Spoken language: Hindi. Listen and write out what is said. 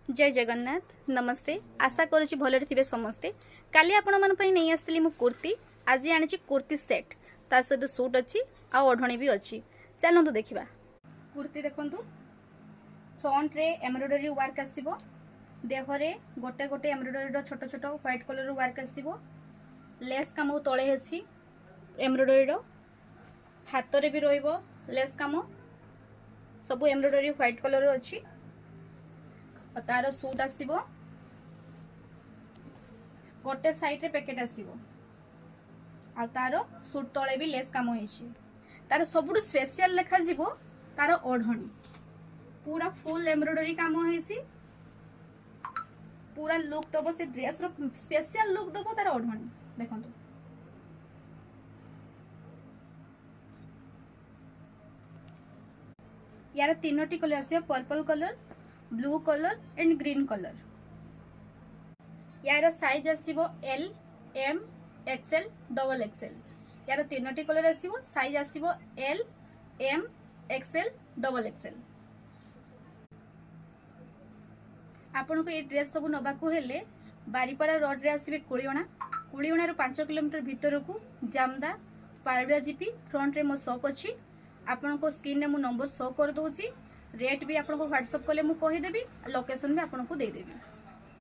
जय जगन्नाथ नमस्ते आशा करुँच भलरे थे समस्ते काली आपण नहीं आसती मु कुर्ती आज आनी कुर्ती सेट ता सहित सूट अच्छी आ ओढ़णी भी अच्छी चलतु देखा कुर्ती देखु फ्रंट रे एम्ब्रॉयडरी वर्क आसो देहरे गोटे गोटे एम्ब्रॉयडरी छोट छोट व्हाइट कलर वर्क आसो लेस काम तले अच्छी एम्ब्रॉयडरी हाथ रे भी रहिबो लेस काम सब एम्ब्रॉयडरी व्हाइट कलर अच्छी तार सूट आसीबो गोटे साइड रे पैकेट आसीबो आ तार सूट तले भी लेस काम होइछि तार सबुठु स्पेशल लेखा जीवो तार ओढ़णी पूरा फुल एम्ब्रॉयडरी काम होइछि पूरा लुक दबो से ड्रेस रो स्पेशल लुक दबो तार ओढ़णी देखंतु यार तीनोटी कलर आसीबो purple colour blue colour and green colour यार साइज आसीबो L M XL double XL यार तीनोटी कलर आसीबो साइज आसीबो L M XL double XL आपन को ये ड्रेस सब नबा को हेले बारीपारा रोड रे आसीबे कुलियोना रो 5 किलोमीटर भीतर को जामदा पारबिया जीपी फ्रंट रे मो शॉप अछि आपन को स्क्रीन रे मो नंबर शो कर दोची रेट भी आपको व्हाट्सएप कले मु कहीदेवी लोकेशन भी आपको देदेवी।